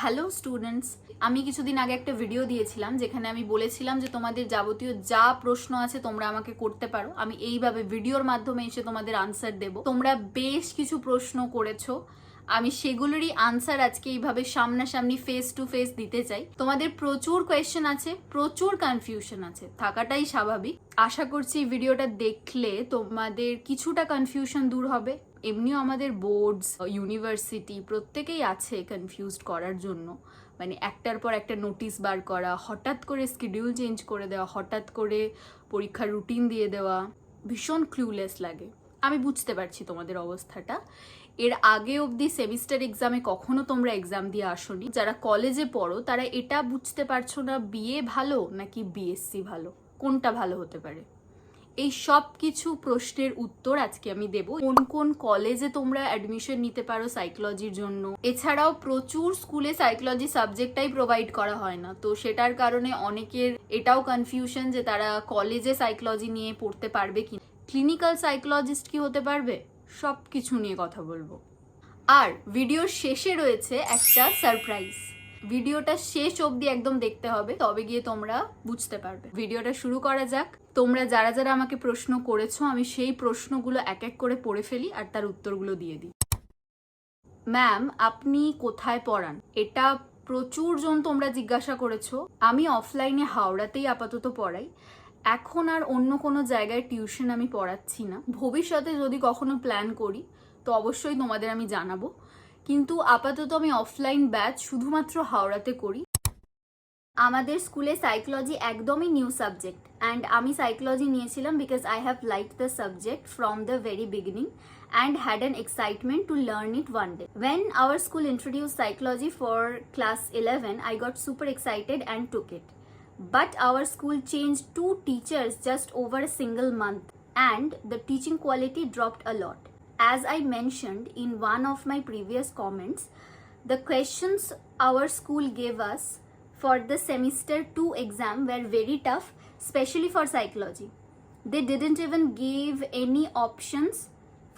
Hello students, আমি কিছুদিন আগে একটা ভিডিও দিয়েছিলাম যেখানে আমি বলেছিলাম যে তোমাদের যাবতীয় যা প্রশ্ন আছে তোমরা আমাকে করতে পারো। আমি এইভাবে ভিডিওর মাধ্যমে এসে তোমাদের আনসার দেব। তোমরা বেশ কিছু প্রশ্ন করেছো, আমি সেগুলোরই আনসার আজকে এইভাবে সামনাসামনি ফেস টু ফেস দিতে চাই। তোমাদের প্রচুর কোয়েশ্চেন আছে, প্রচুর কনফিউশন আছে, থাকাটাই স্বাভাবিক। আশা করছি ভিডিওটা দেখলে তোমাদের কিছুটা কনফিউশন দূর হবে। এমনিও আমাদের বোর্ডস, ইউনিভার্সিটি প্রত্যেকেই আছে কনফিউজড করার জন্য। মানে একটার পর একটা নোটিশ বার করা, হঠাৎ করে শিডিউল চেঞ্জ করে দেওয়া, হঠাৎ করে পরীক্ষার রুটিন দিয়ে দেওয়া, ভীষণ ক্লুলেস লাগে। আমি বুঝতে পারছি তোমাদের অবস্থাটা। এর আগে অবধি সেমিস্টার এক্সামে কখনো তোমরা এক্সাম দিয়ে আসোনি। যারা কলেজে পড়ো তারা এটা বুঝতে পারছো না বিএ ভালো নাকি বিএসসি ভালো, কোনটা ভালো হতে পারে। এই সব কিছু প্রশ্নের উত্তর আজকে আমি দেব। কোন কোন কলেজে তোমরা অ্যাডমিশন নিতে পারো সাইকোলজির জন্য। এছাড়াও প্রচুর স্কুলে সাইকোলজি সাবজেক্টটাই প্রোভাইড করা হয় না, তো সেটার কারণে অনেকের এটাও কনফিউশন যে তারা কলেজে সাইকোলজি নিয়ে পড়তে পারবে কি। ক্লিনিক্যাল সাইকোলজিস্ট কি হতে পারবে, সব কিছু নিয়ে কথা বলবো। আর ভিডিওর শেষে রয়েছে একটা সারপ্রাইজ। ভিডিওটা শেষ অবধি একদম দেখতে হবে, তবে গিয়ে তোমরা বুঝতে পারবে। ভিডিওটা শুরু করা যাক। তোমরা যারা যারা আমাকে প্রশ্ন করেছো আমি সেই প্রশ্নগুলো এক এক করে পড়ে ফেলি আর তার উত্তরগুলো দিয়ে দিই। ম্যাম, আপনি কোথায় পড়ান? এটা প্রচুর জন তোমরা জিজ্ঞাসা করেছো। আমি অফলাইনে হাওড়াতেই আপাতত পড়াই। এখন আর অন্য কোনো জায়গায় টিউশন আমি পড়াচ্ছি না। ভবিষ্যতে যদি কখনো প্ল্যান করি তো অবশ্যই তোমাদের আমি জানাবো, কিন্তু আপাতত আমি অফলাইন ব্যাচ শুধুমাত্র হাওড়াতে করি। আমাদের স্কুলে সাইকোলজি একদমই নিউ সাবজেক্ট, অ্যান্ড আমি সাইকোলজি নিয়েছিলাম because I have like the subject from the very beginning and had an excitement to learn it one day. When our school introduced psychology for class 11, I got super excited and took it. But our school changed 2 teachers just over a single month, and the teaching quality dropped a lot. As I mentioned in one of my previous comments, the questions our school gave us for the semester 2 exam were very tough, especially for psychology. They didn't even give any options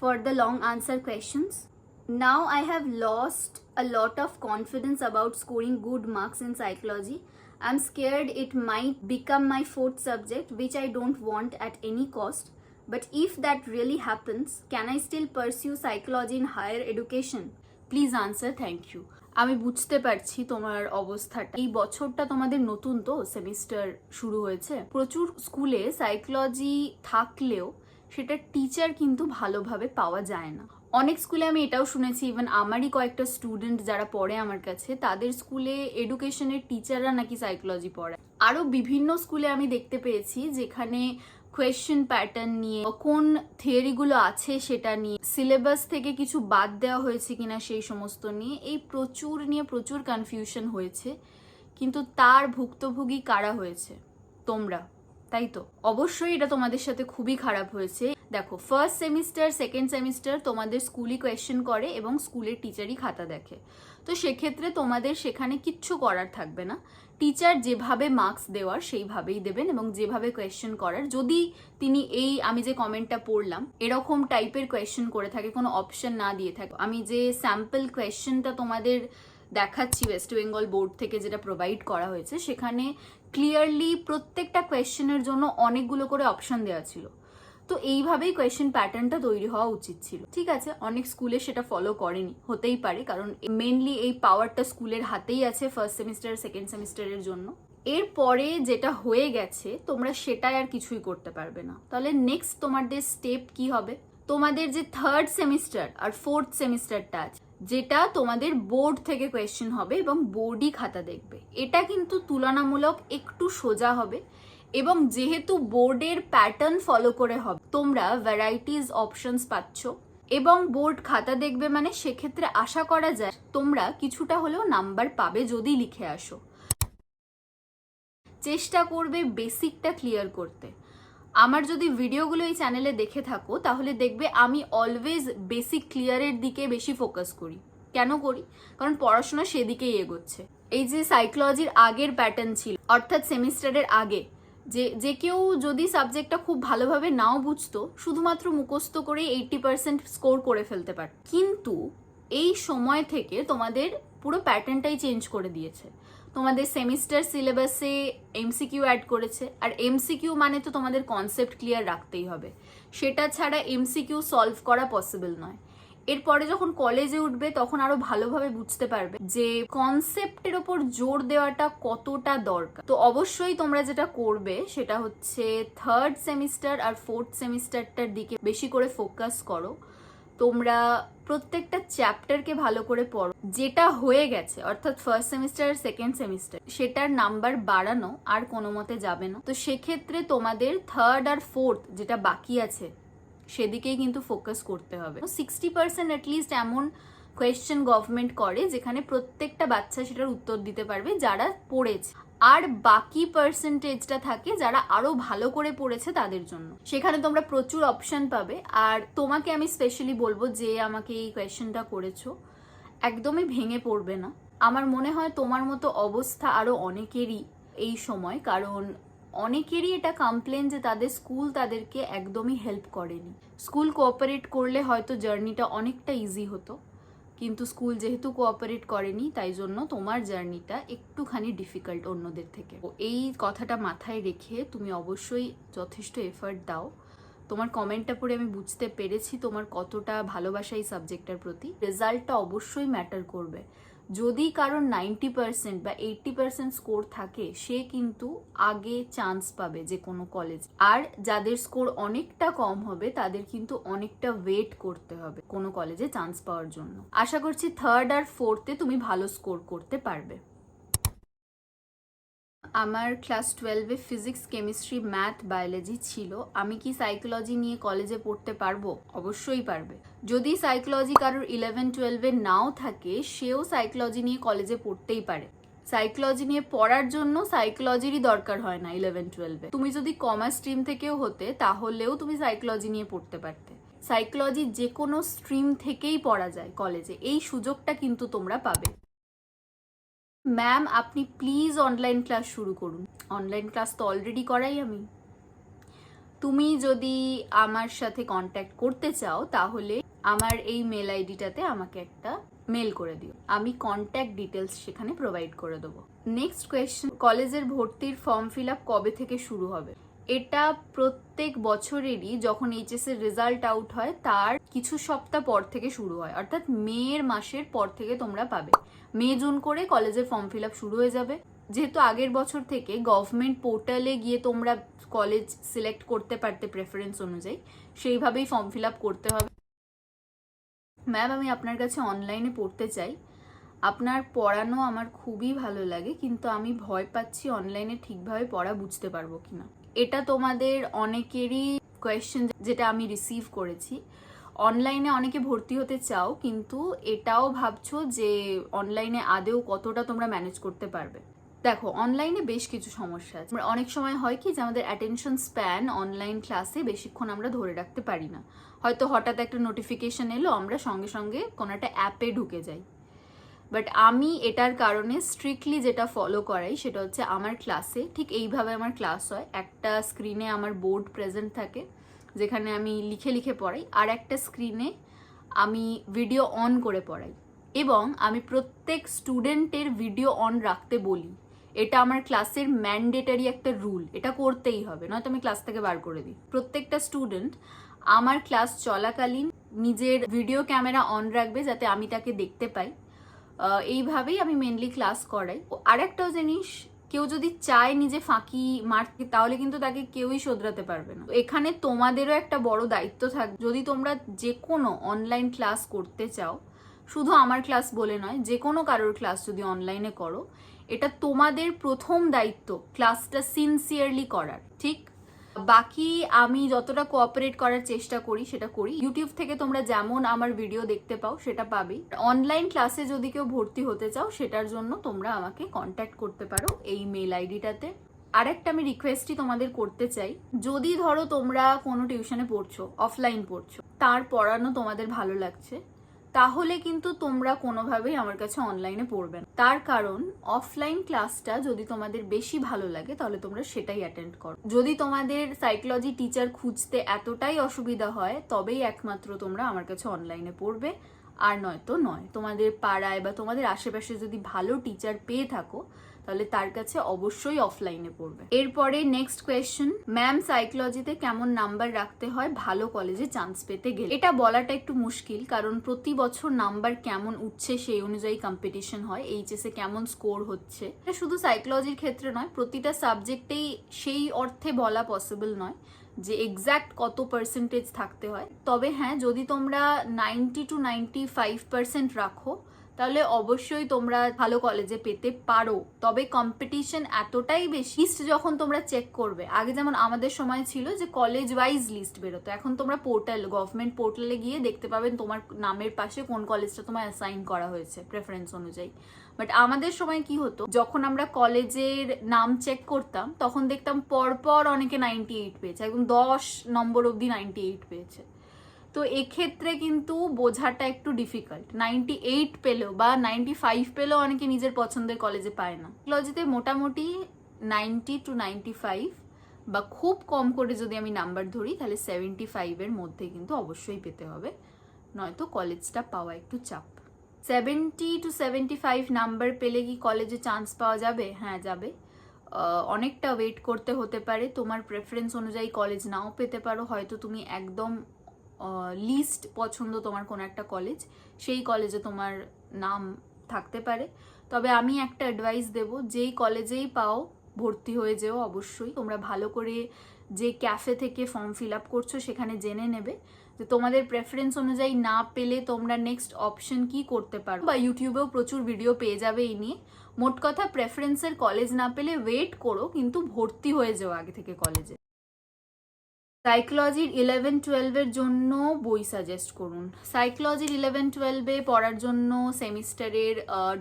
for the long answer questions. Now I have lost a lot of confidence about scoring good marks in psychology. I'm scared it might become my 4th subject, which I don't want at any cost. But if that really happens, can I still pursue psychology in higher education? Please answer, thank you. আমি বুঝতে পারছি তোমার অবস্থাটা। এই বছরটা তোমাদের নতুন, তো সেমিস্টার শুরু হয়েছে। প্রচুর স্কুলে সাইকোলজি থাকলেও সেটা টিচার কিন্তু ভালোভাবে পাওয়া যায় না। অনেক স্কুলে আমি এটাও শুনেছি, ইভেন আমারই কয়েকটা স্টুডেন্ট যারা পড়ে আমার কাছে, তাদের স্কুলে এডুকেশনের টিচাররা নাকি সাইকোলজি পড়ায়। আরও বিভিন্ন স্কুলে আমি দেখতে পেয়েছি যেখানে কোয়েশ্চেন প্যাটার্ন নিয়ে, কোন থিওরিগুলো আছে সেটা নিয়ে, সিলেবাস থেকে কিছু বাদ দেওয়া হয়েছে কিনা সেই সমস্ত নিয়ে প্রচুর কনফিউশন হয়েছে। কিন্তু তার ভুক্তভোগী কারা হয়েছে? তোমরা, তাই তো? অবশ্যই এটা তোমাদের সাথে খুবই খারাপ হয়েছে। দেখো, ফার্স্ট সেমিস্টার, সেকেন্ড সেমিস্টার তোমাদের স্কুলই কোয়েশ্চেন করে এবং স্কুলের টিচারই খাতা দেখে। তো সেক্ষেত্রে তোমাদের সেখানে কিচ্ছু করার থাকবে না। টিচার যেভাবে মার্কস দেওয়ার সেইভাবেই দেবেন এবং যেভাবে কোয়েশ্চেন করার, যদি তিনি এই আমি যে কমেন্টটা পড়লাম এরকম টাইপের কোয়েশ্চেন করে থাকে, কোনো অপশন না দিয়ে থাকে। আমি যে স্যাম্পল কোয়েশ্চেনটা তোমাদের দেখাচ্ছি ওয়েস্ট বেঙ্গল বোর্ড থেকে যেটা প্রোভাইড করা হয়েছে, সেখানে ক্লিয়ারলি প্রত্যেকটা কোয়েশ্চেনের জন্য অনেকগুলো করে অপশন দেওয়া ছিল। তো এইভাবেই কোয়েশ্চেন প্যাটার্নটা তৈরি হওয়া উচিত ছিল। ঠিক আছে, অনেক স্কুলে সেটা ফলো করেনি, হতেই পারে, কারণ মেনলি এই পাওয়ারটা স্কুলের হাতেই আছে ফার্স্ট সেমিস্টার সেকেন্ড সেমিস্টারের জন্য। এরপরে যেটা হয়ে গেছে তোমরা সেটাই আর কিছুই করতে পারবে না। তাহলে নেক্সট তোমাদের স্টেপ কি হবে? তোমাদের যে থার্ড সেমিস্টার আর ফোর্থ সেমিস্টারটা আছে, যেটা তোমাদের বোর্ড থেকে কোয়েশ্চেন হবে এবং বোর্ডই খাতা দেখবে, এটা কিন্তু তুলনামূলক একটু সোজা হবে। এবং যেহেতু বোর্ডের প্যাটার্ন ফলো করে হবে, তোমরা ভ্যারাইটিস অপশনস পাচ্ছ এবং বোর্ড খাতা দেখবে, মানে সেক্ষেত্রে আশা করা যায় তোমরা কিছুটা হলেও নাম্বার পাবে যদি লিখে আসো। চেষ্টা করবে বেসিকটা ক্লিয়ার করতে। আমার যদি ভিডিওগুলো এই চ্যানেলে দেখে থাকো তাহলে দেখবে আমি অলওয়েজ বেসিক ক্লিয়ারের দিকে বেশি ফোকাস করি। কেন করি? কারণ পড়াশোনা সেদিকেই এগোচ্ছে। এই যে সাইকোলজির আগের প্যাটার্ন ছিল, অর্থাৎ সেমিস্টারের আগে যে কেউ যদি সাবজেক্টটা খুব ভালোভাবে নাও বুঝতো, শুধুমাত্র মুখস্থ করে 80% স্কোর করে ফেলতে পারত। কিন্তু এই সময় থেকে তোমাদের পুরো প্যাটার্নটাই চেঞ্জ করে দিয়েছে। তোমাদের সেমিস্টার সিলেবাসে এমসিকিউ অ্যাড করেছে, আর এমসিকিউ মানে তো তোমাদের কনসেপ্ট ক্লিয়ার রাখতেই হবে, সেটা ছাড়া এমসিকিউ সলভ করা পসিবল নয়। এরপরে যখন কলেজে উঠবে তখন আরো ভালোভাবে বুঝতে পারবে যে কনসেপ্টের ওপর জোর দেওয়াটা কতটা দরকার। তো অবশ্যই তোমরা যেটা করবে সেটা হচ্ছে থার্ড সেমিস্টার আর ফোর্থ সেমিস্টারটার দিকে বেশি করে ফোকাস করো। তোমরা প্রত্যেকটা চ্যাপ্টারকে ভালো করে পড়ো, যেটা হয়ে গেছে অর্থাৎ ফার্স্ট সেমিস্টার আর সেকেন্ড সেমিস্টার সেটার নাম্বার বাড়ানো আর কোনো মতে যাবে না। তো সেক্ষেত্রে তোমাদের থার্ড আর ফোর্থ যেটা বাকি আছে সেদিকেই কিন্তু ফোকাস করতে হবে। 60% অ্যাটলিস্ট এমন কোয়েশ্চেন গভর্নমেন্ট করে যেখানে প্রত্যেকটা বাচ্চা সেটার উত্তর দিতে পারবে যারা পড়েছে, আর বাকি পার্সেন্টেজটা থাকে যারা আরো ভালো করে পড়েছে তাদের জন্য। সেখানে তোমরা প্রচুর অপশন পাবে। আর তোমাকে আমি স্পেশালি বলবো যে আমাকে এই কোয়েশ্চেনটা করেছো, একদমই ভেঙে পড়বে না। আমার মনে হয় তোমার মতো অবস্থা আরো অনেকেরই এই সময়, কারণ অনেকেরই এটা কমপ্লেন যে তাদের স্কুল তাদেরকে একদমই হেল্প করেনি। স্কুল কোঅপারেট করলে হয়তো জার্নিটা অনেকটা ইজি হতো, কিন্তু স্কুল যেহেতু কোঅপারেট করেনি তাই জন্য তোমার জার্নিটা একটুখানি ডিফিকাল্ট অন্যদের থেকে। এই কথাটা মাথায় রেখে তুমি অবশ্যই যথেষ্ট এফার্ট দাও। তোমার কমেন্টটা পড়ে আমি বুঝতে পেরেছি তোমার কতটা ভালোবাসা এই সাবজেক্টটার প্রতি। রেজাল্টটা অবশ্যই ম্যাটার করবে। যদি কারোর 90% বা 80% স্কোর থাকে সে কিন্তু আগে চান্স পাবে যে কোনো কলেজ, আর যাদের স্কোর অনেকটা কম হবে তাদের কিন্তু অনেকটা ওয়েট করতে হবে কোনো কলেজে চান্স পাওয়ার জন্য। আশা করছি থার্ড আর ফোর্থে তুমি ভালো স্কোর করতে পারবে। আমার ক্লাস 12-এ ফিজিক্স, কেমিস্ট্রি, ম্যাথ, বায়োলজি ছিল। আমি কি সাইকোলজি নিয়ে কলেজে পড়তে পারবো? অবশ্যই পারবে। যদি সাইকোলজি কারোর 11-12-এ নাও থাকে সেও সাইকোলজি নিয়ে কলেজে পড়তেই পারে। সাইকোলজি নিয়ে পড়ার জন্য সাইকোলজিরই দরকার হয় না 11-12-এ। তুমি যদি কমার্স স্ট্রিম থেকেও হতে তাহলেও তুমি সাইকোলজি নিয়ে পড়তে পারতে। সাইকোলজি যে কোনো স্ট্রিম থেকেই পড়া যায় কলেজে, এই সুযোগটা কিন্তু তোমরা পাবে। ম্যাম আপনি প্লিজ অনলাইন ক্লাস শুরু করুন। অনলাইন ক্লাস তো অলরেডি করাই আমি। তুমি যদি আমার সাথে কন্ট্যাক্ট করতে চাও তাহলে আমার এই মেল আইডিটাতে আমাকে একটা মেল করে দিও, আমি কন্ট্যাক্ট ডিটেলস সেখানে প্রোভাইড করে দেবো। নেক্সট কোয়েশ্চেন, কলেজের ভর্তির ফর্ম ফিল আপ কবে থেকে শুরু হবে? এটা প্রত্যেক বছরেরই যখন এইচএস এর রেজাল্ট আউট হয় তার কিছু সপ্তাহ পর থেকে শুরু হয়, অর্থাৎ মের মাসের পর থেকে তোমরা পাবে। মে জুন করে কলেজের ফর্ম ফিল আপ শুরু হয়ে যাবে। যেহেতু আগের বছর থেকে গভর্নমেন্ট পোর্টালে গিয়ে তোমরা কলেজ সিলেক্ট করতে পারতে প্রেফারেন্স অনুযায়ী, সেইভাবেই ফর্ম ফিল আপ করতে হবে। ম্যাম আমি আপনার কাছে অনলাইনে পড়তে চাই, আপনার পড়ানো আমার খুবই ভালো লাগে, কিন্তু আমি ভয় পাচ্ছি অনলাইনে ঠিকভাবে পড়া বুঝতে পারবো কিনা। এটা তোমাদের অনেকেরই কোয়েশ্চেন যেটা আমি রিসিভ করেছি। অনলাইনে অনেকে ভর্তি হতে চাও কিন্তু এটাও ভাবছো যে অনলাইনে আদেও কতটা তোমরা ম্যানেজ করতে পারবে। দেখো অনলাইনে বেশ কিছু সমস্যা আছে। অনেক সময় হয় কি যে আমাদের অ্যাটেনশন স্প্যান অনলাইন ক্লাসে বেশিক্ষণ আমরা ধরে রাখতে পারি না। হয়তো হঠাৎ একটা নোটিফিকেশন এলো, আমরা সঙ্গে সঙ্গে কোনো একটা অ্যাপে ঢুকে যাই। বাট আমি এটার কারণে স্ট্রিক্টলি যেটা ফলো করাই সেটা হচ্ছে আমার ক্লাসে ঠিক এইভাবে আমার ক্লাস হয়। একটা স্ক্রিনে আমার বোর্ড প্রেজেন্ট থাকে যেখানে আমি লিখে লিখে পড়াই, আর একটা স্ক্রিনে আমি ভিডিও অন করে পড়াই, এবং আমি প্রত্যেক স্টুডেন্টের ভিডিও অন রাখতে বলি। এটা আমার ক্লাসের ম্যান্ডেটারি একটা রুল, এটা করতেই হবে, নয়তো আমি ক্লাস থেকে বার করে দিই। প্রত্যেকটা স্টুডেন্ট আমার ক্লাস চলাকালীন নিজের ভিডিও ক্যামেরা অন রাখবে যাতে আমি তাকে দেখতে পাই। এইভাবেই আমি মেনলি ক্লাস করাই। আর একটাও জিনিস, কেউ যদি চায় নিজে ফাঁকি মারতে তাহলে কিন্তু তাকে কেউই শোধরাতে পারবে না। এখানে তোমাদেরও একটা বড় দায়িত্ব থাকবে। যদি তোমরা যে কোনো অনলাইন ক্লাস করতে চাও, শুধু আমার ক্লাস বলে নয়, যে কোনো কারোর ক্লাস যদি অনলাইনে করো, এটা তোমাদের প্রথম দায়িত্ব ক্লাসটা সিনসিয়ারলি করার, ঠিক? বাকি আমি যতটা কোঅপারেট করার চেষ্টা করি সেটা করি। ইউটিউব থেকে তোমরা যেমন আমার ভিডিও দেখতে পাও সেটা পাবেই। অনলাইন ক্লাসে যদি কেউ ভর্তি হতে চাও সেটার জন্য তোমরা আমাকে কন্ট্যাক্ট করতে পারো এই মেল আইডিটাতে। আরেকটা আমি রিকোয়েস্টই তোমাদের করতে চাই, যদি ধরো তোমরা কোনো টিউশনে পড়ছো, অফলাইন পড়ছো, তার পড়ানো তোমাদের ভালো লাগছে, তাহলে কিন্তু তোমরা কোনোভাবেই আমার কাছে অনলাইনে পড়বে না। তার কারণ অফলাইন ক্লাসটা যদি তোমাদের বেশি ভালো লাগে তাহলে তোমরা সেটাই অ্যাটেন্ড করো। যদি তোমাদের সাইকোলজি টিচার খুঁজতে এতটাই অসুবিধা হয় তবেই একমাত্র তোমরা আমার কাছে অনলাইনে পড়বে, আর নয়তো নয়। তোমাদের পাড়ায় বা তোমাদের আশেপাশে যদি ভালো টিচার পেয়ে থাকো তাহলে তার কাছে অবশ্যই অফলাইনে পড়বে। এরপরে নেক্সট কোয়েশ্চেন, ম্যাম সাইকোলজিতে কেমন নাম্বার রাখতে হয় ভালো কলেজে চান্স পেতে গেলে? এটা বলাটা একটু মুশকিল, কারণ প্রতি বছর নাম্বার কেমন উঠছে সেই অনুযায়ী কম্পিটিশন হয়, এইচএসে কেমন স্কোর হচ্ছে। এটা শুধু সাইকোলজির ক্ষেত্রে নয়, প্রতিটা সাবজেক্টেই সেই অর্থে বলা পসিবল নয় যে এক্স্যাক্ট কত পার্সেন্টেজ থাকতে হয়। তবে হ্যাঁ, যদি তোমরা 90 to 95% রাখো তাহলে অবশ্যই তোমরা ভালো কলেজে পেতে পারো। তবে কম্পিটিশন এতটাই বেশি, লিস্ট যখন তোমরা চেক করবে, আগে যেমন আমাদের সময় ছিল যে কলেজ ওয়াইজ লিস্ট বেরোতো, এখন তোমরা পোর্টাল, গভর্নমেন্ট পোর্টালে গিয়ে দেখতে পাবেন তোমার নামের পাশে কোন কলেজটা তোমার অ্যাসাইন করা হয়েছে প্রেফারেন্স অনুযায়ী। বাট আমাদের সময় কি হতো, যখন আমরা কলেজের নাম চেক করতাম তখন দেখতাম পরপর অনেকে 98 পেয়েছে, একদম 10 নম্বর অবধি 98 পেয়েছে। তো এক্ষেত্রে কিন্তু বোঝাটা একটু ডিফিকাল্ট। 98 পেলেও বা 95 পেলেও অনেকে নিজের পছন্দের কলেজে পায় না। সাইকোলজিতে মোটামুটি 90 to 95 বা খুব কম করে যদি আমি নাম্বার ধরি তাহলে 75 এর মধ্যে কিন্তু অবশ্যই পেতে হবে, নয়তো কলেজটা পাওয়া একটু চাপ। 70 to 75 নাম্বার পেলে কি কলেজে চান্স পাওয়া যাবে? হ্যাঁ, যাবে। অনেকটা ওয়েট করতে হতে পারে, তোমার প্রেফারেন্স অনুযায়ী কলেজ নাও পেতে পারো, হয়তো তুমি একদম লিস্ট পছন্দ তোমার কোন একটা কলেজ, সেই কলেজে তোমার নাম থাকতে পারে। তবে আমি একটা অ্যাডভাইস দেব, যেই কলেজেই পাও ভর্তি হয়ে যেও অবশ্যই। তোমরা ভালো করে যে ক্যাফে থেকে ফর্ম ফিল আপ করছো সেখানে জেনে নেবে যে তোমাদের প্রেফারেন্স অনুযায়ী না পেলে তোমরা নেক্সট অপশন কি করতে পারো, বা ইউটিউবেও প্রচুর ভিডিও পেয়ে যাবে এই নিয়ে। মোট কথা, প্রেফারেন্সের কলেজ না পেলে ওয়েট করো, কিন্তু ভর্তি হয়ে যাও আগে থেকে কলেজে। সাইকোলজির 11-12 জন্য বই সাজেস্ট করুন। সাইকোলজির 11-12 পড়ার জন্য সেমিস্টারের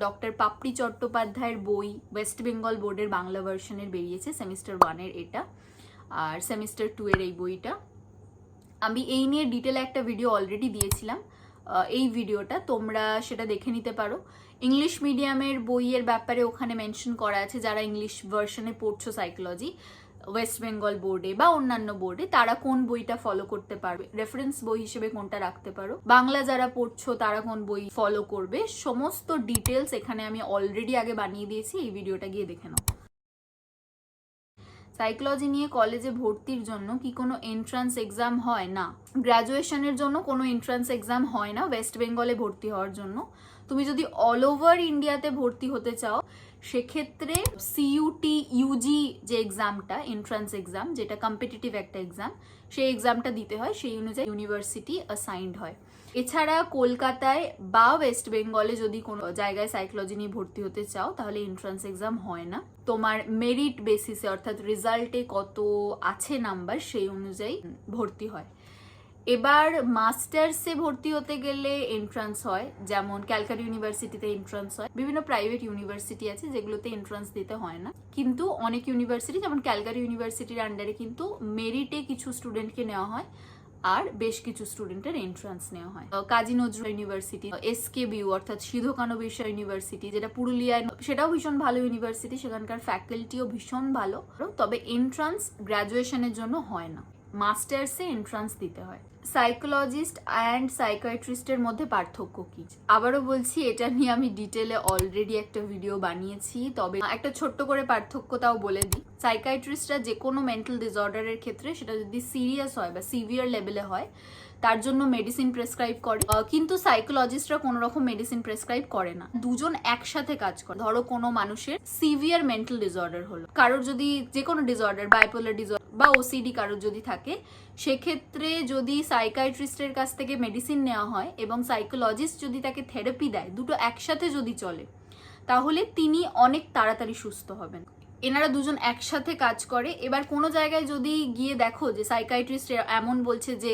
ডক্টর পাপড়ি চট্টোপাধ্যায়ের বই ওয়েস্ট বেঙ্গল বোর্ডের বাংলা ভার্সনের বেরিয়েছে, সেমিস্টার 1-এর এটা, আর সেমিস্টার 2-এর এই বইটা। আমি এই নিয়ে ডিটেলে একটা ভিডিও অলরেডি দিয়েছিলাম, এই ভিডিওটা তোমরা সেটা দেখে নিতে পারো। ইংলিশ মিডিয়ামের বইয়ের ব্যাপারে ওখানে মেনশন করা আছে, যারা ইংলিশ ভার্সনে পড়ছো সাইকোলজি ওয়েস্ট বেঙ্গল বোর্ডে বা অন্যান্য বোর্ডে, তারা কোন বইটা ফলো করতে পারবে, রেফারেন্স বই হিসেবে কোনটা রাখতে পারো। বাংলা যারা পড়ছো তারা কোন বই ফলো করবে, সমস্ত ডিটেলস এখানে আমি অলরেডি আগে বানিয়ে দিয়েছি, এই ভিডিওটা গিয়ে দেখে নাও। সাইকোলজি নিয়ে কলেজে ভর্তির জন্য কি কোনো এন্ট্রান্স এক্সাম হয়? না, গ্র্যাজুয়েশনের জন্য কোনো এন্ট্রান্স এক্সাম হয় না ওয়েস্ট বেঙ্গলে ভর্তি হওয়ার জন্য। তুমি যদি অল ওভার ইন্ডিয়াতে ভর্তি হতে চাও সেক্ষেত্রে সিইউটি ইউজি যে এক্সামটা, এন্ট্রান্স এক্সাম, যেটা কম্পিটিটিভ একটা এক্সাম, সেই এক্সামটা দিতে হয়, সেই অনুযায়ী ইউনিভার্সিটি অ্যাসাইন্ড হয়। এছাড়া কলকাতায় বা ওয়েস্ট বেঙ্গলে যদি কোনো জায়গায় সাইকোলজি নিয়ে ভর্তি হতে চাও তাহলে এন্ট্রান্স এক্সাম হয় না, তোমার মেরিট বেসিসে অর্থাৎ রেজাল্টে কত আছে নাম্বার সেই অনুযায়ী ভর্তি হয়। এবার মাস্টার্সে ভর্তি হতে গেলে এন্ট্রান্স হয়, যেমন ক্যালকাটা ইউনিভার্সিটিতে এন্ট্রান্স হয়, বিভিন্ন প্রাইভেট ইউনিভার্সিটি আছে যেগুলোতে এন্ট্রান্স দিতে হয় না, কিন্তু অনেক ইউনিভার্সিটি যেমন ক্যালকাটা ইউনিভার্সিটির আন্ডারে কিন্তু মেরিটে কিছু স্টুডেন্টকে নেওয়া হয় আর বেশ কিছু স্টুডেন্টের এন্ট্রান্স নেওয়া হয়। কাজী নজরুল ইউনিভার্সিটি, SKBU অর্থাৎ সিধু কানু বিশ্ব ইউনিভার্সিটি যেটা পুরুলিয়ায়, সেটাও ভীষণ ভালো ইউনিভার্সিটি, সেখানকার ফ্যাকাল্টিও ভীষণ ভালো। তবে এন্ট্রান্স গ্র্যাজুয়েশনের জন্য হয় না, মাস্টার্সে এন্ট্রান্স দিতে হয়। সাইকোলজিস্ট অ্যান্ড সাইকিয়াট্রিস্টের মধ্যে পার্থক্য কি? আবারও বলছি, এটা নিয়ে আমি ডিটেলে অলরেডি একটা ভিডিও বানিয়েছি, তবে একটা ছোট্ট করে পার্থক্যটাও বলে দিই। সাইকিয়াট্রিস্টরা যে কোনো মেন্টাল ডিসঅর্ডারের ক্ষেত্রে, সেটা যদি সিরিয়াস হয় বা সিভিয়ার লেভেলে হয়, তার জন্য মেডিসিন প্রেসক্রাইব করে, কিন্তু সাইকোলজিস্টরা কোনো রকম মেডিসিন প্রেসক্রাইব করে না। দুজন একসাথে কাজ করে। ধরো কোনো মানুষের সিভিয়ার মেন্টাল ডিসঅর্ডার হলো, কারোর যদি যে কোনো ডিসঅর্ডার, বাইপোলার ডিসঅর্ডার বা OCD কারোর যদি থাকে, সেক্ষেত্রে যদি সাইকিয়াট্রিস্টের কাছ থেকে মেডিসিন নেওয়া হয় এবং সাইকোলজিস্ট যদি তাকে থেরাপি দেয়, দুটো একসাথে যদি চলে, তাহলে তিনি অনেক তাড়াতাড়ি সুস্থ হবেন। এনারা দুজন একসাথে কাজ করে। এবার কোনো জায়গায় যদি গিয়ে দেখো যে সাইকিয়াট্রিস্ট এমন বলছে যে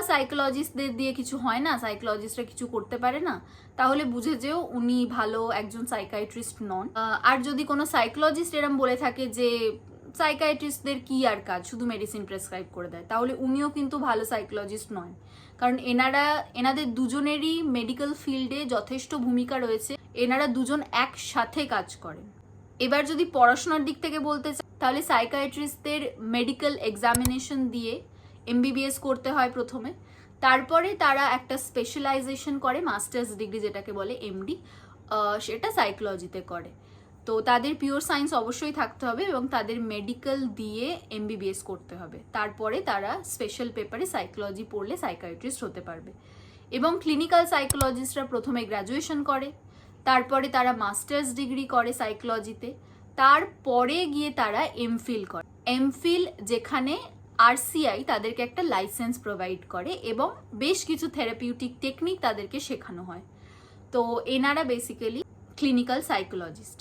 সাইকোলজিস্টদের দিয়ে কিছু হয় না, সাইকোলজিস্টরা কিছু করতে পারে না, তাহলে বুঝে যেও উনি ভালো একজন সাইকিয়াট্রিস্ট নন। আর যদি কোনো সাইকোলজিস্ট এরম বলে থাকে যে সাইকিয়াট্রিস্টদের কি আর কাজ, শুধু মেডিসিন প্রেসক্রাইব করে দেয়, তাহলে উনিও কিন্তু ভালো সাইকোলজিস্ট নয়, কারণ এনাদের দুজনেরই মেডিকেল ফিল্ডে যথেষ্ট ভূমিকা রয়েছে, এনারা দুজন একসাথে কাজ করেন। এবার যদি পড়াশোনার দিক থেকে বলতে চাই, তাহলে সাইকিয়াট্রিস্টদের মেডিকেল এক্সামিনেশন দিয়ে MBBS করতে হয় প্রথমে, তারপরে তারা একটা স্পেশালাইজেশন করে, মাস্টার্স ডিগ্রি যেটাকে বলে এমডি, সেটা সাইকোলজিতে করে। তো তাদের পিওর সায়েন্স অবশ্যই থাকতে হবে এবং তাদের মেডিকেল দিয়ে এমবিবিএস করতে হবে। তারপরে তারা স্পেশাল পেপারে সাইকোলজি পড়লে সাইকিয়াট্রিস্ট হতে পারবে। এবং ক্লিনিক্যাল সাইকোলজিস্টরা প্রথমে গ্র্যাজুয়েশন করে, তারপরে তারা মাস্টার্স ডিগ্রি করে সাইকোলজিতে, তারপরে গিয়ে তারা এমফিল করে। এমফিল যেখানে আরসিআই তাদেরকে একটা লাইসেন্স প্রোভাইড করে এবং বেশ কিছু থেরাপিউটিক টেকনিক তাদেরকে শেখানো হয়। তো এনারা বেসিক্যালি ক্লিনিক্যাল সাইকোলজিস্ট।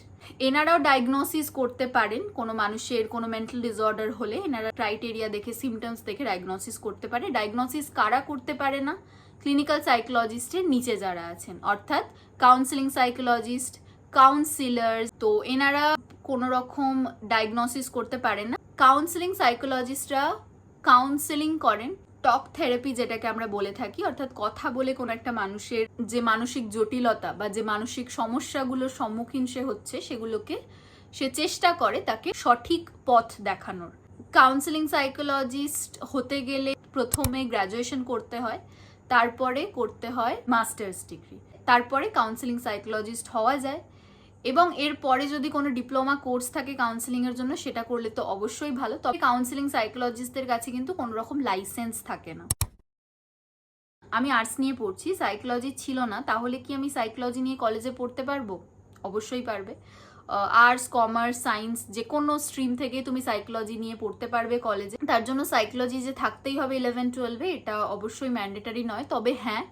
এনারাও ডায়াগনোসিস করতে পারেন কোনো মানুষের কোনো মেন্টাল ডিসঅর্ডার হলে। এনারা ক্রাইটেরিয়া দেখে, সিমটমস দেখে ডায়াগনোসিস করতে পারে। ডায়াগনোসিস কারা করতে পারে না? ক্লিনিক্যাল সাইকোলজিস্টের নিচে যারা আছেন, অর্থাৎ কাউন্সিলিং সাইকোলজিস্ট, কাউন্সিলার। তো এনারা কোনো রকম ডায়াগনোসিস করতে পারেন না। কাউন্সিলিং সাইকোলজিস্টরা কাউন্সিলিং করেন, টক থেরাপি যেটাকে আমরা বলে থাকি, অর্থাৎ কথা বলে কোনো একটা মানুষের যে মানসিক জটিলতা বা যে মানসিক সমস্যাগুলোর সম্মুখীন সে হচ্ছে সেগুলোকে সে চেষ্টা করে তাকে সঠিক পথ দেখানোর। কাউন্সিলিং সাইকোলজিস্ট হতে গেলে প্রথমে গ্র্যাজুয়েশন করতে হয়, তারপরে করতে হয় মাস্টার্স ডিগ্রি, তারপরে কাউন্সিলিং সাইকোলজিস্ট হওয়া যায়। এবং এরপরে যদি কোনো ডিপ্লোমা কোর্স থাকে কাউন্সিলিংয়ের জন্য, সেটা করলে তো অবশ্যই ভালো। তবে কাউন্সিলিং সাইকোলজিস্টদের কাছে কিন্তু কোনো রকম লাইসেন্স থাকে না। আমি আর্টস নিয়ে পড়ছি, সাইকোলজি ছিল না, তাহলে কি আমি সাইকোলজি নিয়ে কলেজে পড়তে পারবো? অবশ্যই পারবে। আর্টস, কমার্স, সায়েন্স যে কোনো স্ট্রিম থেকে তুমি সাইকোলজি নিয়ে পড়তে পারবে কলেজে। তার জন্য সাইকোলজি যে থাকতেই হবে 11-12-এ এটা অবশ্যই ম্যান্ডেটারি নয়। তবে হ্যাঁ,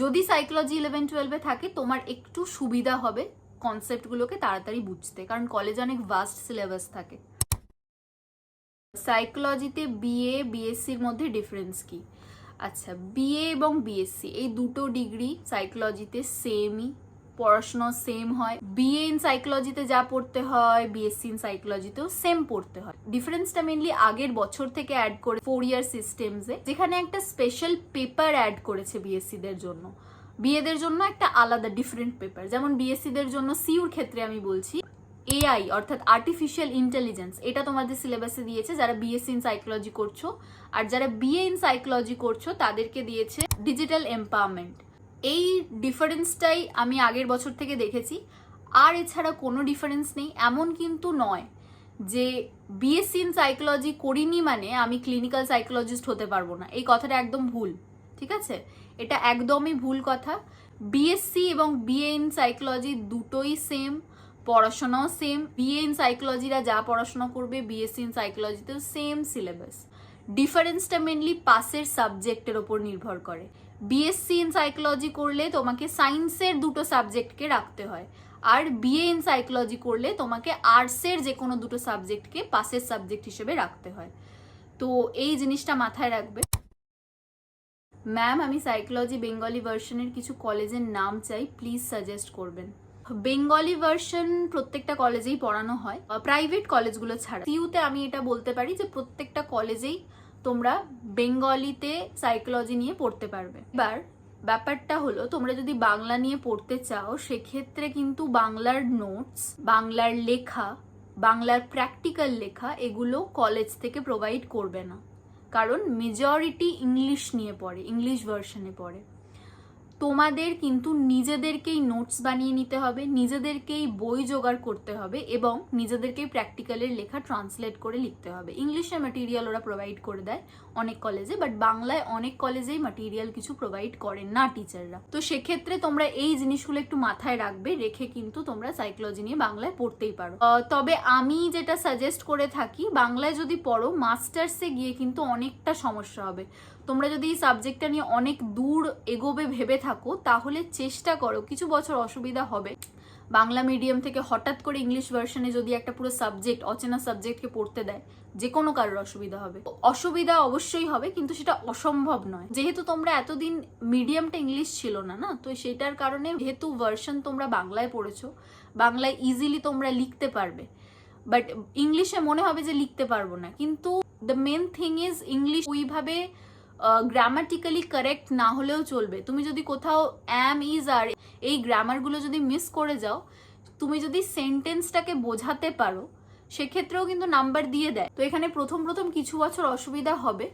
যদি সাইকোলজি 11-12-এ থাকে তোমার একটু সুবিধা হবে কনসেপ্টগুলোকে তাড়াতাড়ি বুঝতে, কারণ কলেজে অনেক ভাস্ট সিলেবাস থাকে। সাইকোলজিতে বিএ, বিএসসির মধ্যে ডিফারেন্স কি? আচ্ছা, বিএ এবং বিএসসি এই দুটো ডিগ্রি সাইকোলজিতে সেমই, পড়াশোনা সেম হয়। বিএ ইন সাইকোলজিতে যা পড়তে হয় বিএসসি ইন সাইকোলজিতেও সেম পড়তে হয়। ডিফারেন্সটা মেনলি আগের বছর থেকে অ্যাড করে 4 ইয়ার সিস্টেমসে, যেখানে একটা স্পেশাল পেপার অ্যাড করেছে বিএসসিদের জন্য। বিএদের জন্য একটা আলাদা ডিফারেন্ট পেপার, যেমন বিএসসিদের জন্য সিউর ক্ষেত্রে আমি বলছি এআই অর্থাৎ আর্টিফিশিয়াল ইন্টেলিজেন্স, এটা তোমাদের সিলেবাসে দিয়েছে যারা বিএসসি ইন সাইকোলজি করছো। আর যারা বিএ ইন সাইকোলজি করছো তাদেরকে দিয়েছে ডিজিটাল এম্পাওয়ারমেন্ট। এই ডিফারেন্সটাই আমি আগের বছর থেকে দেখেছি, আর এছাড়া কোনো ডিফারেন্স নেই। এমন কিন্তু নয় যে বিএসসি ইন সাইকোলজি করিনি মানে আমি ক্লিনিক্যাল সাইকোলজিস্ট হতে পারবো না, এই কথাটা একদম ভুল। ঠিক আছে, এটা একদমই ভুল কথা। বিএসসি এবং বিএ ইন সাইকোলজি দুটোই সেম, পড়াশোনাও সেম। বিএ ইন সাইকোলজিরা যা পড়াশোনা করবে বিএসসি ইন সাইকোলজিতেও সেম সিলেবাস। ডিফারেন্সটা মেনলি পাসের সাবজেক্টের ওপর নির্ভর করে। বিএসসি ইন সাইকোলজি করলে তোমাকে সায়েন্সের দুটো সাবজেক্টকে রাখতে হয়, আর বিএ ইন সাইকোলজি করলে তোমাকে আর্টসের যে কোনো দুটো সাবজেক্টকে পাসের সাবজেক্ট হিসেবে রাখতে হয়। তো এই জিনিসটা মাথায় রাখবে। ম্যাম, আমি সাইকোলজি বেঙ্গলি ভার্সনের কিছু কলেজের নাম চাই, প্লিজ সাজেস্ট করবেন। বেঙ্গলি ভার্সন প্রত্যেকটা কলেজেই পড়ানো হয়, প্রাইভেট কলেজগুলো ছাড়া। সিইউতে আমি এটা বলতে পারি যে প্রত্যেকটা কলেজেই তোমরা বেঙ্গলিতে সাইকোলজি নিয়ে পড়তে পারবে। এবার ব্যাপারটা হলো, তোমরা যদি বাংলা নিয়ে পড়তে চাও সেক্ষেত্রে কিন্তু বাংলার নোটস, বাংলার লেখা, বাংলার প্র্যাকটিক্যাল লেখা এগুলো কলেজ থেকে প্রোভাইড করবে না, কারণ মেজরিটি ইংলিশ নিয়ে পড়ে, ইংলিশ ভার্সনে পড়ে। তোমাদের কিন্তু নিজেদেরকেই নোটস বানিয়ে নিতে হবে, নিজেদেরকেই বই জোগাড় করতে হবে এবং নিজেদেরকেই প্র্যাকটিক্যালের লেখা ট্রান্সলেট করে লিখতে হবে। ইংলিশে ম্যাটেরিয়াল ওরা প্রোভাইড করে দেয় অনেক কলেজে, বাট বাংলায় অনেক কলেজেই ম্যাটেরিয়াল কিছু প্রোভাইড করেন না টিচাররা। তো সেক্ষেত্রে তোমরা এই জিনিসগুলো একটু মাথায় রাখবে, রেখে কিন্তু তোমরা সাইকোলজি নিয়ে বাংলায় পড়তেই পারো। তবে আমি যেটা সাজেস্ট করে থাকি, বাংলায় যদি পড়ো মাস্টার্সে গিয়ে কিন্তু অনেকটা সমস্যা হবে। তোমরা যদি এই সাবজেক্টটা নিয়ে অনেক দূর এগোবে ভেবে থাকো তাহলে চেষ্টা করো, কিছু বছর অসুবিধা হবে। বাংলা মিডিয়াম থেকে হঠাৎ করে ইংলিশ ভার্সনে যদি একটা পুরো সাবজেক্ট, অচেনা সাবজেক্টকে পড়তে দেয়, যে কোনো কারোর অসুবিধা হবে। অসুবিধা অবশ্যই হবে, কিন্তু সেটা অসম্ভব নয়। যেহেতু তোমরা এতদিন মিডিয়ামটা ইংলিশ ছিল না, তো সেটার কারণে যেহেতু ভার্সন তোমরা বাংলায় পড়েছো, বাংলায় ইজিলি তোমরা লিখতে পারবে। বাট ইংলিশে মনে হবে যে লিখতে পারবো না, কিন্তু the main thing is English ওইভাবে গ্রামাটিক্যালি কারেক্ট না হলেও চলবে। তুমি যদি কোথাও অ্যাম, ইজ, আর এই গ্রামারগুলো যদি মিস করে যাও, তুমি যদি সেন্টেন্সটাকে বোঝাতে পারো সেক্ষেত্রেও কিন্তু নাম্বার দিয়ে দেয়। তো এখানে প্রথম কিছু বছর অসুবিধা হবে,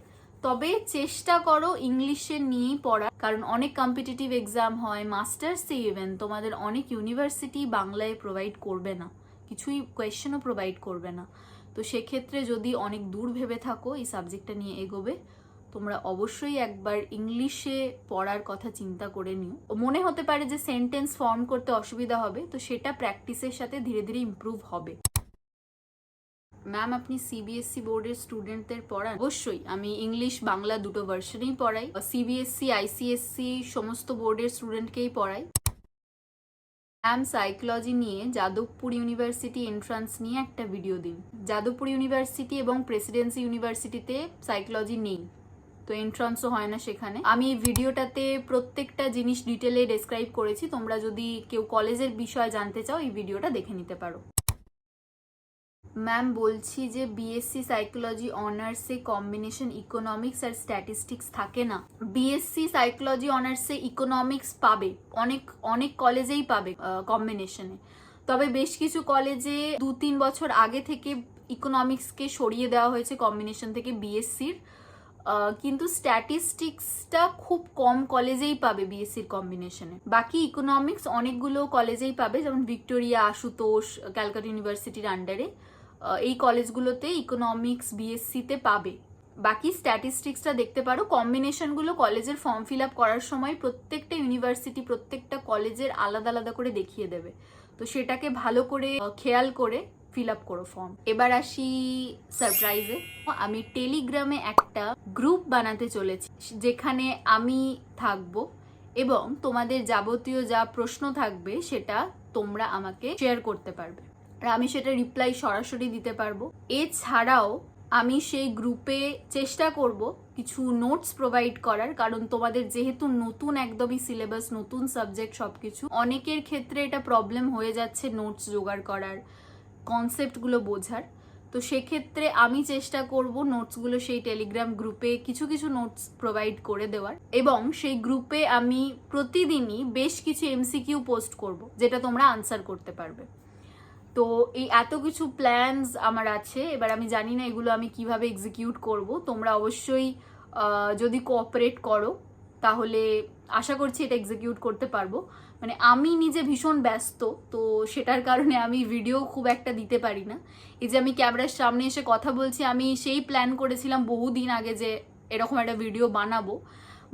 তবে চেষ্টা করো ইংলিশে নিয়েই পড়া, কারণ অনেক কম্পিটিটিভ এক্সাম হয়, মাস্টার্সে ইভেন তোমাদের অনেক ইউনিভার্সিটি বাংলায় প্রোভাইড করবে না, কিছুই কোয়েশ্চেনও প্রোভাইড করবে না। তো সেক্ষেত্রে যদি অনেক দূর ভেবে থাকো এই সাবজেক্টটা নিয়ে এগোবে, তোমরা অবশ্যই একবার ইংলিশে পড়ার কথা চিন্তা করে নিও। মনে হতে পারে যে সেন্টেন্স ফর্ম করতে অসুবিধা হবে, তো সেটা প্র্যাকটিসের সাথে ধীরে ধীরে ইমপ্রুভ হবে। ম্যাম আপনি সিবিএসসি বোর্ডের স্টুডেন্টদের পড়ান? অবশ্যই, আমি ইংলিশ বাংলা দুটো ভার্সনেই পড়াই। সিবিএসসি আইসিএসসি সমস্ত বোর্ডের স্টুডেন্টকেই পড়াই। ম্যাম সাইকোলজি নিয়ে যাদবপুর ইউনিভার্সিটি এন্ট্রান্স নিয়ে একটা ভিডিও দিন। যাদবপুর ইউনিভার্সিটি এবং প্রেসিডেন্সি ইউনিভার্সিটিতে সাইকোলজি নেই, তো এন্ট্রান্সও হয় না সেখানে। আমি এই ভিডিওটাতে প্রত্যেকটা জিনিস ডিটেলে ডেসক্রাইব করেছি, তোমরা যদি কেউ কলেজের বিষয় জানতে চাও এই ভিডিওটা দেখে নিতে পারো। ম্যাম বলছি যে বিএসসি সাইকোলজি অনার্সে কম্বিনেশন ইকোনমিক্স আর স্ট্যাটিস্টিক্স থাকে না। বিএসসি সাইকোলজি অনার্সে ইকোনমিক্স পাবে, অনেক অনেক কলেজেই পাবে কম্বিনেশনে, তবে বেশ কিছু কলেজে 2-3 বছর আগে থেকে ইকোনমিক্সকে সরিয়ে দেওয়া হয়েছে কম্বিনেশন থেকে বিএসসির, কিন্তু স্ট্যাটিস্টিক্সটা খুব কম কলেজেই পাবে বিএসসির কম্বিনেশনে। বাকি ইকোনমিক্স অনেকগুলো কলেজেই পাবে, যেমন ভিক্টোরিয়া, আশুতোষ, ক্যালকাটা ইউনিভার্সিটির আন্ডারে এই কলেজগুলোতে ইকোনমিক্স বিএসসিতে পাবে। বাকি স্ট্যাটিস্টিক্সটা দেখতে পারো। কম্বিনেশনগুলো কলেজের ফর্ম ফিল আপ করার সময় প্রত্যেকটা ইউনিভার্সিটি প্রত্যেকটা কলেজের আলাদা আলাদা করে দেখিয়ে দেবে, তো সেটাকে ভালো করে খেয়াল করে ফিল আপ করো ফর্ম। এবার আসি সারপ্রাইজে। আমি টেলিগ্রামে একটা গ্রুপ বানাতে চলেছি, যেখানে আমি থাকবো এবং তোমাদের যাবতীয় যা প্রশ্ন থাকবে সেটা তোমরা আমাকে শেয়ার করতে পারবে, আর আমি সেটা রিপ্লাই সরাসরি দিতে পারবো। এছাড়াও আমি সেই গ্রুপে চেষ্টা করব কিছু নোটস প্রোভাইড করার, কারণ তোমাদের যেহেতু নতুন একদমই সিলেবাস, নতুন সাবজেক্ট সবকিছু, অনেকের ক্ষেত্রে এটা প্রবলেম হয়ে যাচ্ছে নোটস জোগাড় করার, কনসেপ্টগুলো বোঝার। তো সেক্ষেত্রে আমি চেষ্টা করব নোটসগুলো সেই টেলিগ্রাম গ্রুপে কিছু কিছু নোটস প্রোভাইড করে দেওয়ার, এবং সেই গ্রুপে আমি প্রতিদিনই বেশ কিছু এমসিকিউ পোস্ট করব, যেটা তোমরা আনসার করতে পারবে। তো এই এত কিছু প্ল্যানস আমার আছে, এবার আমি জানি না এগুলো আমি কিভাবে এক্সিকিউট করব। তোমরা অবশ্যই যদি কোঅপারেট করো তাহলে আশা করছি এটা এক্সিকিউট করতে পারবো। মানে আমি নিজে ভীষণ ব্যস্ত, তো সেটার কারণে আমি ভিডিও খুব একটা দিতে পারি না। এই যে আমি ক্যামেরার সামনে এসে কথা বলছি, আমি সেই প্ল্যান করেছিলাম বহুদিন আগে যে এরকম একটা ভিডিও বানাবো,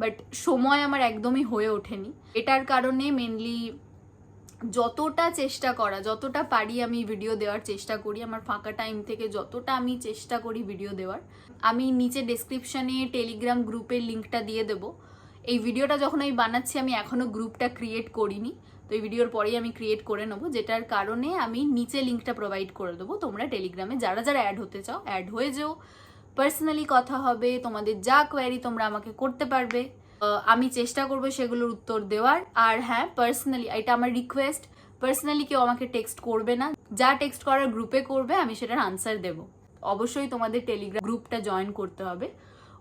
বাট সময় আমার একদমই হয়ে ওঠেনি। এটার কারণে মেনলি যতটা চেষ্টা করা, যতটা পারি আমি ভিডিও দেওয়ার চেষ্টা করি, আমার ফাঁকা টাইম থেকে যতটা আমি চেষ্টা করি ভিডিও দেওয়ার। আমি নিচে ডেসক্রিপশনে টেলিগ্রাম গ্রুপের লিঙ্কটা দিয়ে দেবো। এই ভিডিওটা যখন আমি বানাচ্ছি আমি এখনও গ্রুপটা ক্রিয়েট করিনি, তো এই ভিডিওর পরেই আমি ক্রিয়েট করে নেবো, যেটার কারণে আমি নিচে লিঙ্কটা প্রোভাইড করে দেবো। তোমরা টেলিগ্রামে যারা যারা অ্যাড হতে চাও অ্যাড হয়ে যেও, পার্সোনালি কথা হবে, তোমাদের যা কোয়ারি তোমরা আমাকে করতে পারবে, আমি চেষ্টা করবো সেগুলোর উত্তর দেওয়ার। আর হ্যাঁ, পার্সোনালি, এটা আমার রিকোয়েস্ট, পার্সোনালি কেউ আমাকে টেক্সট করবে না, যা টেক্সট করার গ্রুপে করবে আমি সেটার আনসার দেবো। অবশ্যই তোমাদের টেলিগ্রাম গ্রুপটা জয়েন করতে হবে।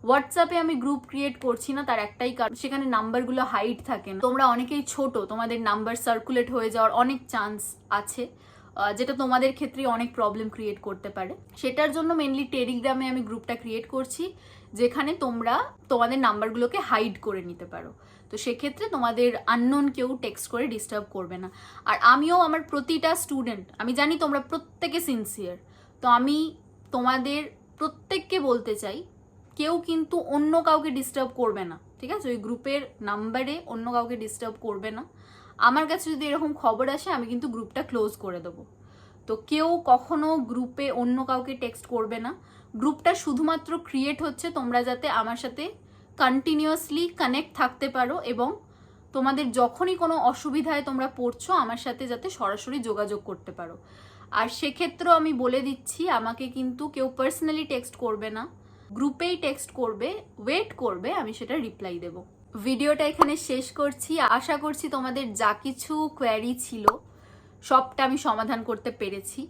হোয়াটসঅ্যাপে আমি গ্রুপ ক্রিয়েট করছি না, তার একটাই কারণ সেখানে নাম্বারগুলো হাইড থাকে না। তোমরা অনেকেই ছোট, তোমাদের নাম্বার সার্কুলেট হয়ে যাওয়ার অনেক চান্স আছে, যেটা তোমাদের ক্ষেত্রে অনেক প্রবলেম ক্রিয়েট করতে পারে। সেটার জন্য মেনলি টেলিগ্রামে আমি গ্রুপটা ক্রিয়েট করছি, যেখানে তোমরা তোমাদের নাম্বারগুলোকে হাইড করে নিতে পারো। তো সেক্ষেত্রে তোমাদের আননোন কেউ টেক্সট করে ডিস্টার্ব করবে না। আর আমিও আমার প্রতিটা স্টুডেন্ট, আমি জানি তোমরা প্রত্যেকে সিনসিয়ার, তো আমি তোমাদের প্রত্যেককে বলতে চাই কেউ কিন্তু অন্য কাউকে ডিস্টার্ব করবে না, ঠিক আছে? ওই গ্রুপের নাম্বারে অন্য কাউকে ডিস্টার্ব করবে না। আমার কাছে যদি এরকম খবর আসে আমি কিন্তু গ্রুপটা ক্লোজ করে দেবো। তো কেউ কখনো গ্রুপে অন্য কাউকে টেক্সট করবে না। গ্রুপটা শুধুমাত্র ক্রিয়েট হচ্ছে তোমরা যাতে আমার সাথে কন্টিনিউয়াসলি কানেক্ট থাকতে পারো, এবং তোমাদের যখনই কোনো অসুবিধায় তোমরা পড়ছো আমার সাথে যাতে সরাসরি যোগাযোগ করতে পারো। আর সেক্ষেত্রেও আমি বলে দিচ্ছি, আমাকে কিন্তু কেউ পার্সোনালি টেক্সট করবে না, গ্রুপেই টেক্সট করবে, ওয়েট করবে, আমি সেটা রিপ্লাই দেব। ভিডিওটা এখানে শেষ করছি। আশা করছি তোমাদের যা কিছু কোয়ারি ছিল সবটা আমি সমাধান করতে পেরেছি।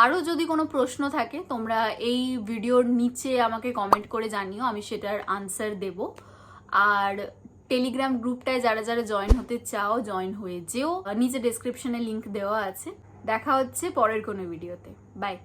আরও যদি কোনো প্রশ্ন থাকে তোমরা এই ভিডিওর নিচে আমাকে কমেন্ট করে জানিও, আমি সেটার আনসার দেব। আর টেলিগ্রাম গ্রুপটায় যারা যারা জয়েন হতে চাও জয়েন হয়ে যেও, নিচে ডেসক্রিপশনে লিঙ্ক দেওয়া আছে। দেখা হচ্ছে পরের কোনো ভিডিওতে। বাই।